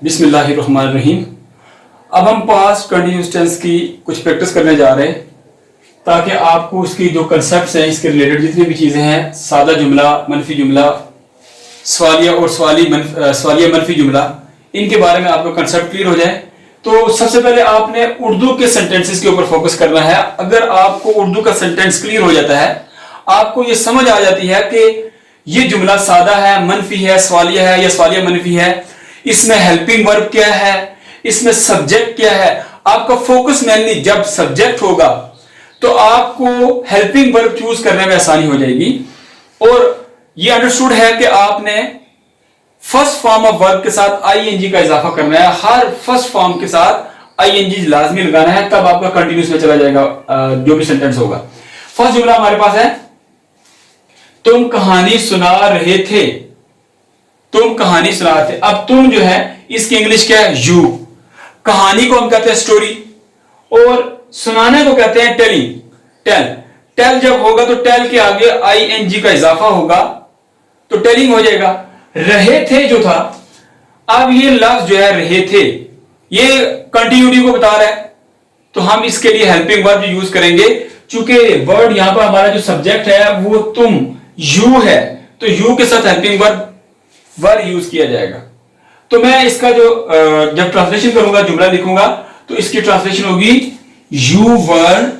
बिस्मिल्लाहिर्रहमानिर्रहीम। अब हम पास्ट कंटिन्यूस टेंस की कुछ प्रैक्टिस करने जा रहे हैं ताकि आपको उसकी जो कंसेप्ट हैं, इसके रिलेटेड जितनी भी चीज़ें हैं, सादा जुमला, मनफी जुमला, सवालिया और सवालिया मनफी जुमला, इनके बारे में आपको कंसेप्ट क्लियर हो जाए। तो सबसे पहले आपने उर्दू के सेंटेंसेस के ऊपर फोकस करना है। अगर आपको उर्दू का सेंटेंस क्लियर हो जाता है, आपको ये समझ आ जाती है कि ये जुमला सादा है, मनफी है, सवालिया है या सवालिया मनफी है, इसमें हेल्पिंग वर्ब क्या है, इसमें सब्जेक्ट क्या है। आपका फोकस मेनली जब सब्जेक्ट होगा तो आपको हेल्पिंग वर्ब चूज करने में आसानी हो जाएगी। और ये अंडरस्टूड है कि आपने फर्स्ट फॉर्म ऑफ वर्ब के साथ आईएनजी का इजाफा करना है। हर फर्स्ट फॉर्म के साथ आईएनजी लाजमी लगाना है, तब आपका कंटिन्यूस में चला जाएगा जो भी सेंटेंस होगा। फर्स्ट जुमला हमारे पास है, तुम कहानी सुना रहे थे। तुम कहानी सुना रहे थे। अब तुम जो है इसकी इंग्लिश क्या है? यू। कहानी को हम कहते हैं स्टोरी और सुनाने को कहते हैं टेलिंग। टेल टेल जब होगा तो टेल के आगे आईएनजी का इजाफा होगा तो टेलिंग हो जाएगा। रहे थे जो था, अब ये लफ्ज जो है रहे थे, ये कंटिन्यूटी को बता रहा है, तो हम इसके लिए हेल्पिंग वर्ब यूज करेंगे। चूंकि वर्ड यहां पर हमारा जो सब्जेक्ट है वो तुम, यू है, तो यू के साथ हेल्पिंग वर्ब यूज किया जाएगा। तो मैं इसका जो जब ट्रांसलेशन करूंगा, जुमला लिखूंगा, तो इसकी ट्रांसलेशन होगी you were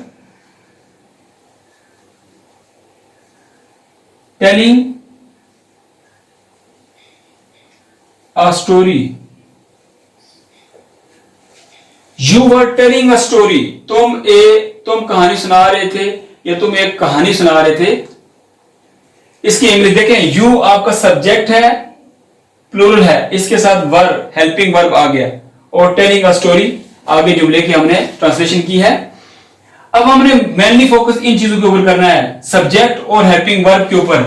telling a story. You were telling a story. तुम कहानी सुना रहे थे या तुम एक कहानी सुना रहे थे। इसकी इंग्लिश देखें, यू आपका सब्जेक्ट है, प्लूरल है, इसके साथ वर्ब, हेल्पिंग वर्ब आ गया, और टेलिंग अ स्टोरी आगे जुमले की हमने ट्रांसलेशन की है। अब हमने मेनली फोकस इन चीजों के ऊपर करना है, सब्जेक्ट और हेल्पिंग वर्ब के ऊपर।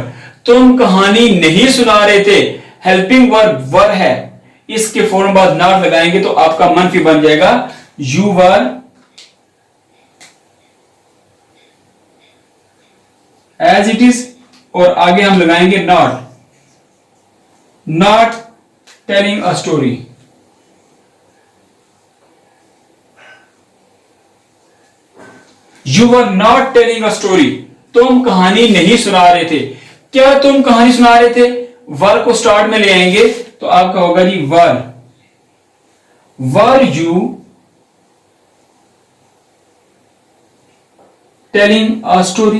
तुम कहानी नहीं सुना रहे थे, हेल्पिंग वर्ब वर है, इसके फौरन बाद नॉट लगाएंगे तो आपका मनफी बन जाएगा you were as it is, और आगे हम लगाएंगे not telling a story. You were not telling a story. तुम कहानी नहीं सुना रहे थे। क्या तुम कहानी सुना रहे थे? वर को स्टार्ट में ले आएंगे तो आपका होगा जी were you telling a story.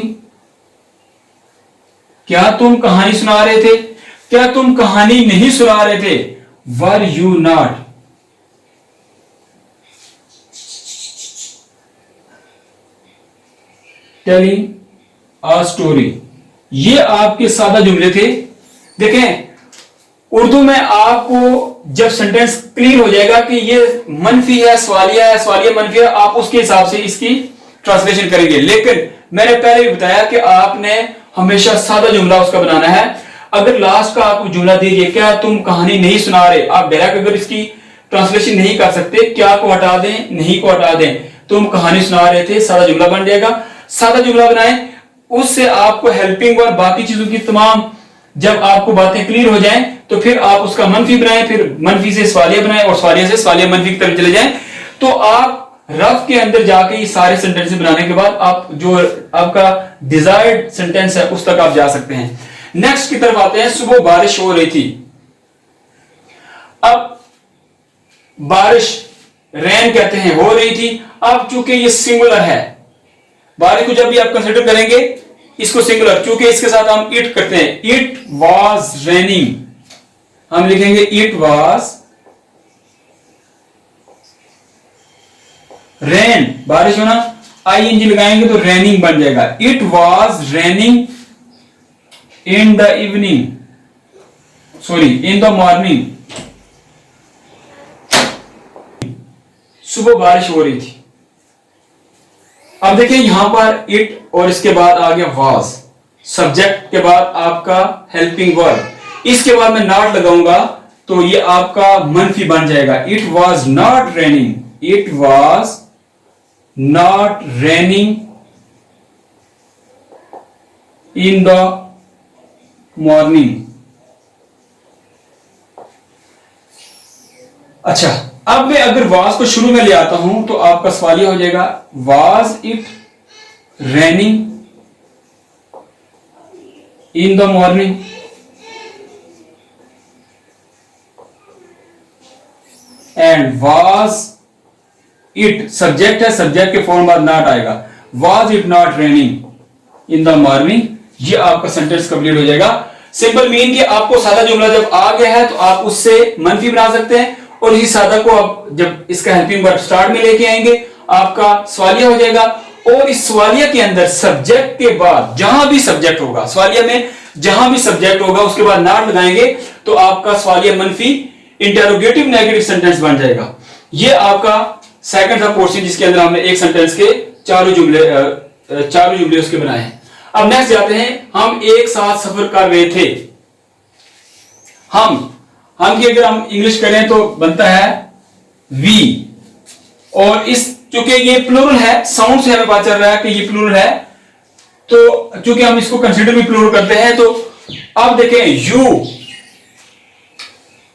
क्या तुम कहानी सुना रहे थे? क्या तुम कहानी नहीं सुना रहे थे? वर you not telling a story. ये आपके सादा जुमले थे। देखें, उर्दू में आपको जब सेंटेंस क्लियर हो जाएगा कि ये मनफी है, सवालिया मनफी है, आप उसके हिसाब से इसकी ट्रांसलेशन करेंगे। लेकिन मैंने पहले भी बताया कि आपने हमेशा सादा जुमला उसका बनाना है। अगर लास्ट का आपको जुमला दीजिए, क्या तुम कहानी नहीं सुना रहे, आप डायरेक्ट अगर इसकी ट्रांसलेशन नहीं कर सकते, क्या को हटा दें, नहीं को हटा दें, तुम कहानी सुना रहे थे, सादा जुमला बन जाएगा। सादा जुमला बनाएं, उससे आपको हेल्पिंग वर्ब, बाकी चीजों की तमाम जब आपको बातें क्लियर हो जाएं तो फिर आप उसका मनफी बनाएं, फिर मनफी से सवालिया बनाएं और सवालिया से सवालिया मनफी की तरफ चले जाएं। तो आप रफ के अंदर जाके ये सारे सेंटेंस बनाने के बाद आप जो आपका डिजायर्ड सेंटेंस है उस तक आप जा सकते हैं। नेक्स्ट की तरफ आते हैं, सुबह बारिश हो रही थी। अब बारिश रेन कहते हैं, हो रही थी। अब चूंकि ये सिंगुलर है, बारिश को जब भी आप कंसिडर करेंगे इसको सिंगुलर, चूंकि इसके साथ हम इट करते हैं, इट वॉज रेनिंग, हम लिखेंगे इट वॉज रेन, बारिश होना, आईएनजी लगाएंगे तो रेनिंग बन जाएगा। It was raining in the evening, sorry in the morning. सुबह बारिश हो रही थी। अब देखिए यहां पर इट और इसके बाद आ गया वॉज, सब्जेक्ट के बाद आपका हेल्पिंग वर्ब, इसके बाद मैं नॉट लगाऊंगा तो ये आपका मनफी बन जाएगा। It was not raining, it was not raining in the morning. अच्छा, अब मैं अगर वाज को शुरू में ले आता हूं तो आपका सवाल यह हो जाएगा, was it raining in the morning. And was it subject है, सब्जेक्ट के फॉर्म बाद नॉट आएगा, was it not raining in the morning. ये आपका सेंटेंस कंप्लीट हो जाएगा। सिंपल मीन कि आपको सादा जुमला जब आ गया है तो आप उससे मनफी बना सकते हैं, और इसी सादा को आप जब इसका हेल्पिंग वर्ब स्टार्ट में लेके आएंगे आपका सवालिया हो जाएगा। और इस सवालिया के अंदर सब्जेक्ट के बाद जहां भी सब्जेक्ट होगा, सवालिया में जहां भी सब्जेक्ट होगा उसके बाद नॉट लगाएंगे तो आपका सवालिया मनफी इंटरोगेटिव नेगेटिव सेंटेंस बन जाएगा। ये आपका सेकंड था पोर्शन, जिसके अंदर हमने एक सेंटेंस के चारों जुमले उसके बनाए हैं। अब नेक्स्ट जाते हैं, हम एक साथ सफर कर रहे थे। हम की अगर हम इंग्लिश करें तो बनता है वी, और इस चूंकि ये प्लूरल है, साउंड से हमें पता चल रहा है कि ये प्लूरल है, तो चूंकि हम इसको कंसीडर भी प्लूरल करते हैं, तो अब देखें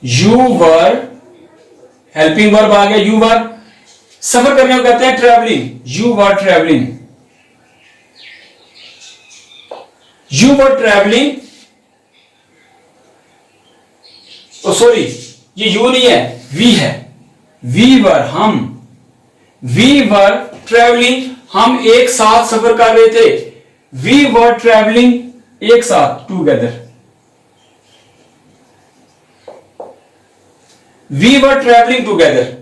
यू वर, हेल्पिंग वर्ब आ गया, यू वर। सफर करने को कहते हैं travelling, you were travelling, you were travelling. तो सॉरी, ये यू नहीं है, वी है, वी वर हम, वी वर ट्रैवलिंग, हम एक साथ सफर कर रहे थे। वी वर ट्रैवलिंग एक साथ, together, we were travelling together,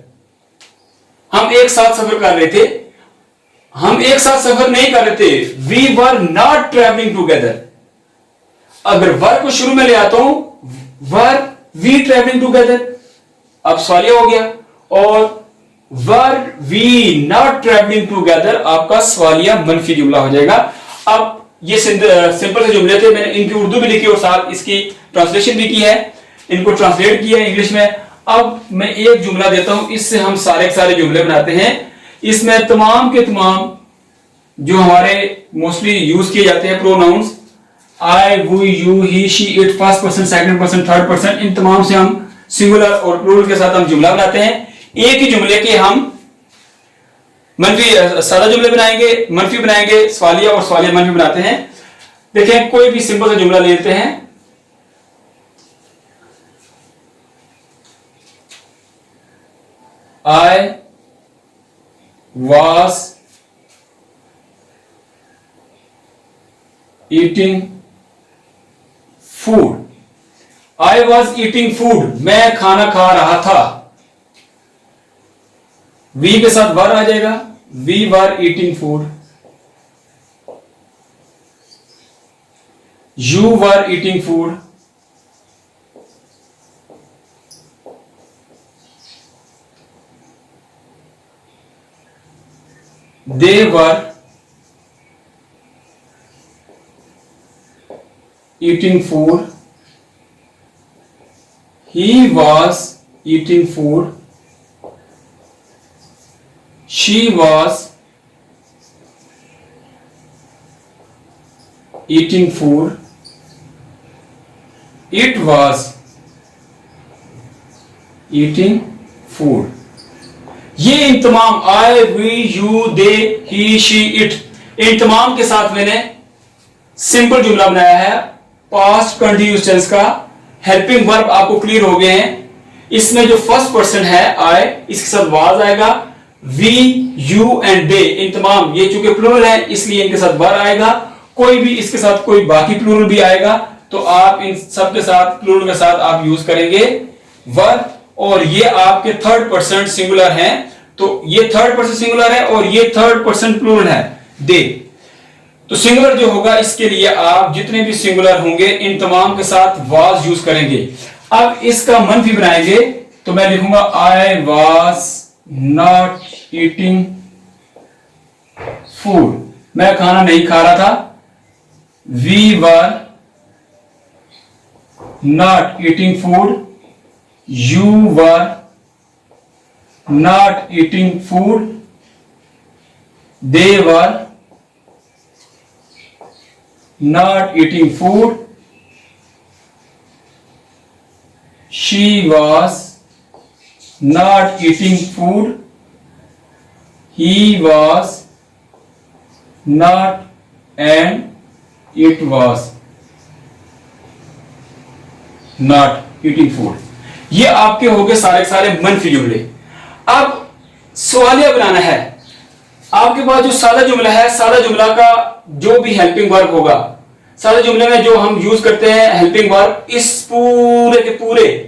हम एक साथ सफर कर रहे थे। हम एक साथ सफर नहीं कर रहे थे, we were not travelling together. अगर वर को शुरू में ले आता हूं, वर वी ट्रैवलिंग टूगेदर, अब सवालिया हो गया, और were we not travelling together आपका सवालिया मनफी जुमला हो जाएगा। अब ये सिंपल से जुमले थे, मैंने इनकी उर्दू भी लिखी और साथ इसकी ट्रांसलेशन भी की है, इनको ट्रांसलेट किया है इंग्लिश में। अब मैं एक जुमला देता हूं, इससे हम सारे के सारे जुमले बनाते हैं। इसमें तमाम के तमाम जो हमारे मोस्टली यूज किए जाते हैं pronouns, I, we, you, he, she, it, first person, second person, third person, इन तमाम से हम सिंगुलर और प्लूरल के साथ हम जुमला बनाते हैं। एक ही जुमले के हम मनफी सादा जुमले बनाएंगे, मनफी बनाएंगे, सवालिया और सवालिया मनफी बनाते हैं। देखें, कोई भी सिंपल सा जुमला ले लेते हैं। I was eating food. I was eating food. मैं खाना खा रहा था। We के साथ वर आ जाएगा, we were eating food. You were eating food. They were eating food. He was eating food. She was eating food. It was eating food. ये इन तमाम I, we, you, they, he, she, it, इन तमाम के साथ मैंने simple जुमला बनाया है पास्ट कंटिन्यूअस टेंस का। हेल्पिंग वर्ब आपको क्लियर हो गए हैं। इसमें जो फर्स्ट पर्सन है आई, इसके साथ वाज आएगा, वी, यू एंड दे, इन तमाम ये चूंकि प्लूरल है इसलिए इनके साथ वर आएगा। कोई भी इसके साथ कोई बाकी प्लूरल भी आएगा तो आप इन सब के साथ प्लूरल के साथ आप यूज करेंगे वर। और ये आपके थर्ड पर्सन सिंगुलर हैं, तो ये थर्ड पर्सन सिंगुलर है और ये थर्ड पर्सन प्लूरल है, दे। तो सिंगुलर जो होगा इसके लिए आप जितने भी सिंगुलर होंगे इन तमाम के साथ वाज यूज करेंगे। अब इसका मनफी बनाएंगे तो मैं लिखूंगा I was not eating food, मैं खाना नहीं खा रहा था। We were not eating food, you were not eating food, they were not eating food, she was not eating food, he was not, and it was not eating food। ये आपके हो गए सारे सारे मनफी जुमले। अब सवालिया बनाना है। आपके पास जो सादा जुमला है, सादा जुमला का जो भी हेल्पिंग वर्ब होगा, सादा जुमले में जो हम यूज करते हैं हेल्पिंग वर्ब, इस पूरे के पूरे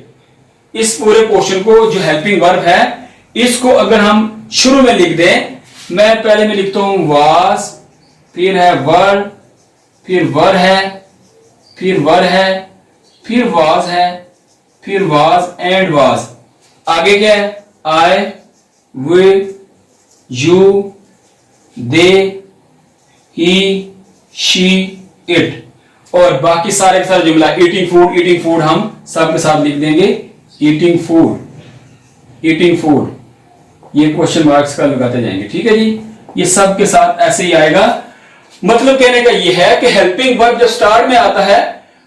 इस पूरे पोर्शन को जो हेल्पिंग वर्ब है, इसको अगर हम शुरू में लिख दें, मैं पहले में लिखता हूं वाज, फिर है वर, फिर वर है, फिर वर है, फिर वाज है, फिर वाज एंड वाज। आगे क्या है? I, we, you, they, he, she, it. और बाकी सारे के सारे जुमला ईटिंग फूड हम सब के साथ लिख देंगे। ईटिंग फूड, ईटिंग फूड, ये क्वेश्चन मार्क्स का लगाते जाएंगे। ठीक है जी, ये सब के साथ ऐसे ही आएगा। मतलब कहने का ये है कि हेल्पिंग वर्ब जब स्टार्ट में आता है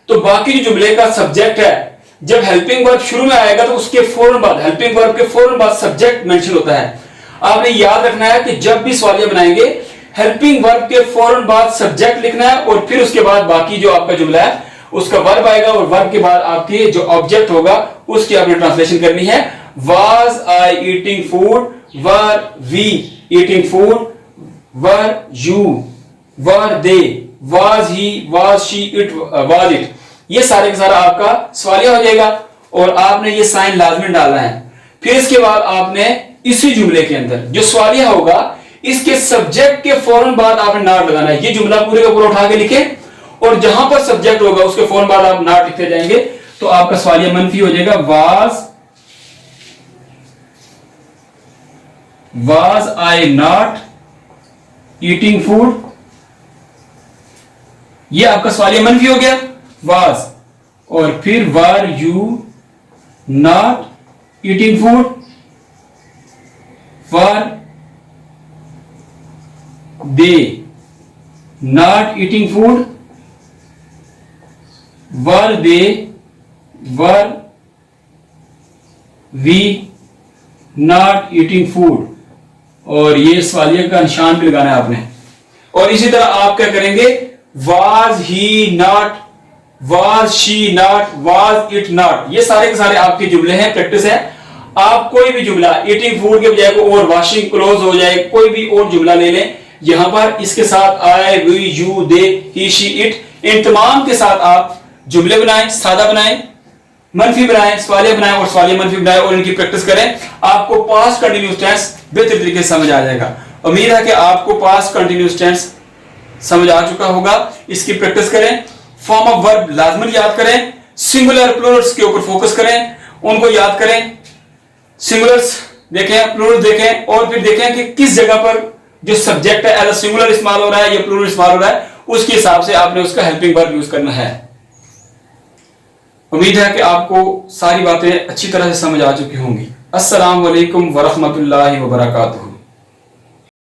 तो बाकी जो जुमले का सब्जेक्ट है, जब हेल्पिंग वर्ब शुरू में आएगा तो उसके फौरन बाद, हेल्पिंग वर्ब के फौरन बाद सब्जेक्ट मेंशन होता है। आपने याद रखना है कि जब भी सवालिया बनाएंगे, हेल्पिंग वर्ब के फौरन बाद सब्जेक्ट लिखना है और फिर उसके बाद बाकी जो आपका जुमला है उसका वर्ब आएगा और वर्ब के बाद आपके जो ऑब्जेक्ट होगा उसकी आपने ट्रांसलेशन करनी है। Was I eating food, were we eating food, were you, were they, was he, was she, it was it. ये सारे का सारा आपका सवालिया हो जाएगा और आपने ये साइन लाजमी डालना है। फिर इसके बाद आपने इसी जुमले के अंदर जो सवालिया होगा, इसके सब्जेक्ट के फौरन बाद आपने नॉट लगाना है। ये जुमला पूरे का पूरा उठा के लिखे और जहां पर सब्जेक्ट होगा उसके फौरन बाद आप नॉट लिखते जाएंगे तो आपका सवालिया मनफी हो जाएगा। Was I not eating food, ये आपका सवालिया मनफी हो गया वाज। और फिर were you not eating food, were they not eating food, were they, were we not eating food. और ये सवालिया का निशान भी लगाना है आपने। और इसी तरह आप क्या करेंगे? Was he not, was she not, was it not. ये सारे के सारे आपके जुमले हैं, प्रैक्टिस है। आप कोई भी जुमला ईटिंग फूड के बजाय को और वॉशिंग क्लोज हो जाए, कोई भी और जुमला ले लें, यहां पर इसके साथ I, we, you, they, he, she, it, इन तमाम के साथ आप जुमले बनाएं, सादा बनाएं, मनफी बनाएं, सवालिया बनाएं और सवालिया मनफी बनाएं और इनकी प्रैक्टिस करें। आपको पास्ट कंटिन्यूअस टेंस बेहतर तरीके से समझ आ जाएगा। उम्मीद है कि आपको पास्ट कंटिन्यूअस टेंस समझ आ चुका होगा। इसकी प्रैक्टिस करें, फॉर्म ऑफ वर्ब लाजमन याद करें, सिंगुलर प्लूरल्स के ऊपर फोकस करें, उनको याद करें। सिंगुलर्स देखें, प्लूरल्स देखें और फिर देखें कि किस जगह पर जो सब्जेक्ट है एज अ सिंगुलर इस्तेमाल हो रहा है या प्लूरल इस्तेमाल हो रहा है, उसके हिसाब से आपने उसका हेल्पिंग वर्ब यूज करना है। उम्मीद है कि आपको सारी बातें अच्छी तरह से समझ आ चुकी होंगी। अस्सलाम वालेकुम वरहमतुल्लाहि वबरकातुहू।